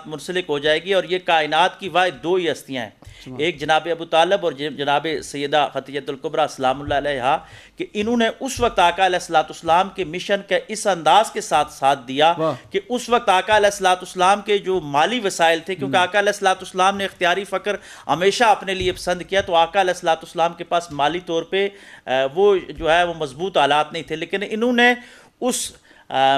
منسلک ہو جائے گی، اور یہ کائنات کی واحد دو ہی ہستیاں ہیں، ایک جناب ابو طالب اور جناب سیدہ خدیجہ الکبریٰ سلام اللہ علیہا، کہ انہوں نے اس وقت آقا علیہ الصلوۃ والسلام کے مشن کے اس انداز کے ساتھ دیا کہ اس وقت آقا علیہ الصلوۃ والسلام کے جو مالی وسائل تھے، کیونکہ آقا علیہ الصلوۃ والسلام نے اختیاری فقر ہمیشہ اپنے لیے پسند کیا، تو آقا علیہ الصلوۃ والسلام کے پاس مالی طور پہ وہ جو ہے وہ مضبوط آلات نہیں تھے، لیکن انہوں نے اس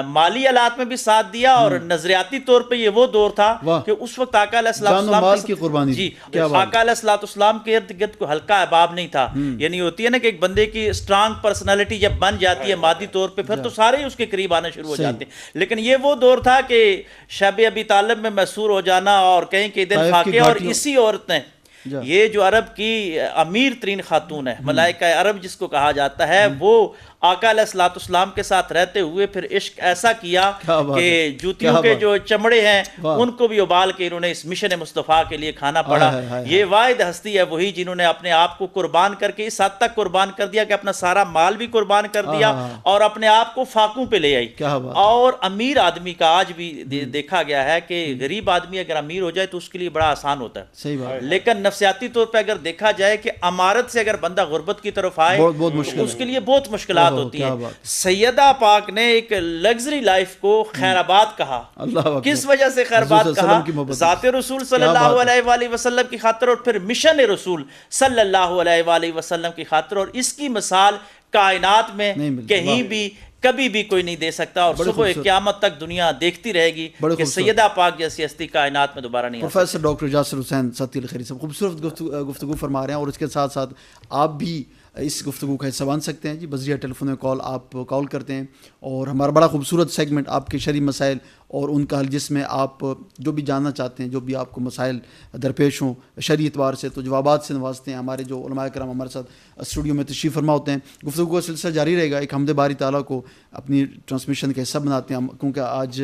مالی آلات میں بھی ساتھ دیا، اور نظریاتی طور پہ یہ وہ دور تھا کہ اس وقت آقا علیہ السلام جی آقا علیہ السلام کے ارد گرد کوئی ہلکا احباب نہیں تھا، یعنی ہوتی ہے نا کہ ایک بندے کی اسٹرانگ پرسنالٹی جب بن جاتی ہے مادی طور پہ، پھر تو سارے ہی اس کے قریب آنا شروع ہو جاتے ہیں، لیکن یہ وہ دور تھا کہ شب ابی طالب میں مسحور ہو جانا، اور کہیں کہ دل فاقے، اور اسی عورت نے یہ جو عرب کی امیر ترین خاتون ہے، ملائکہ عرب جس کو کہا جاتا ہے، وہ آقا علیہ الصلوۃ والسلام کے ساتھ رہتے ہوئے پھر عشق ایسا کیا کہ جوتیوں کے جو چمڑے ہیں ان کو بھی ابال کے انہوں نے اس مشن مصطفیٰ کے لیے کھانا پڑا۔ یہ واحد ہستی ہے وہی جنہوں نے اپنے آپ کو قربان کر کے اس حد تک قربان کر دیا کہ اپنا سارا مال بھی قربان کر دیا، اور اپنے آپ کو فاقوں پہ لے آئی۔ اور امیر آدمی کا آج بھی دیکھا گیا ہے کہ غریب آدمی اگر امیر ہو جائے تو اس کے لیے بڑا آسان ہوتا ہے، لیکن نفسیاتی طور پہ اگر دیکھا جائے کہ امارت سے اگر بندہ غربت کی طرف آئے تو اس کے لیے بہت مشکلات ہوتی ہیں۔ سیدہ پاک نے ایک لگژری لائف کو خیر آباد کہا، کس وجہ سے خیر آباد کہا؟ ذات رسول صلی اللہ علیہ وآلہ وسلم کی خاطر، اور پھر مشن رسول صلی اللہ علیہ وآلہ وسلم کی خاطر، اور اس کی مثال کائنات میں کہیں بھی کبھی بھی کوئی نہیں دے سکتا، اور صبح قیامت تک دنیا دیکھتی رہے گی کہ سیدہ پاک جیسی ہستی کائنات میں دوبارہ نہیں آ سکتی۔ پروفیسر ڈاکٹر یاسر حسین ستی الخیری صاحب خوبصورت گفتگو فرما رہے ہیں، اور اس کے ساتھ ساتھ آپ بھی اس گفتگو کا حصہ بن سکتے ہیں جی، بذریعہ ٹیلی فون کال آپ کال کرتے ہیں، اور ہمارا بڑا خوبصورت سیگمنٹ آپ کے شرعی مسائل اور ان کا حل، جس میں آپ جو بھی جاننا چاہتے ہیں، جو بھی آپ کو مسائل درپیش ہوں شرعی اعتبار سے، تو جوابات سے نوازتے ہیں۔ ہمارے جو علماء کرام ہمارے ساتھ اسٹوڈیو میں تشریف فرما ہوتے ہیں، گفتگو کا سلسلہ جاری رہے گا، ایک حمد باری تعالیٰ کو اپنی ٹرانسمیشن کا حصہ بناتے ہیں ہم، کیونکہ آج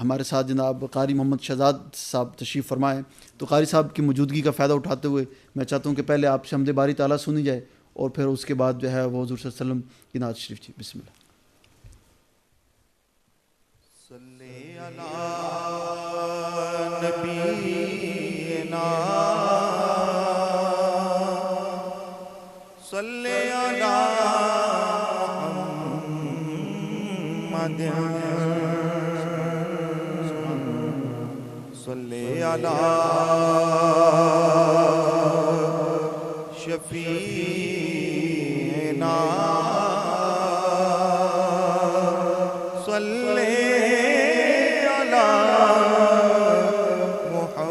ہمارے ساتھ جناب قاری محمد شہزاد صاحب تشریف فرمائے، تو قاری صاحب کی موجودگی کا فائدہ اٹھاتے ہوئے میں چاہتا ہوں کہ پہلے آپ سے حمد باری تعالیٰ سنی جائے، اور پھر اس کے بعد جو ہے وہ حضور صلی اللہ علیہ وسلم کی نعت شریف جی۔ بسم اللہ۔ صلی علی نبینا صلی علی محمد صلی علی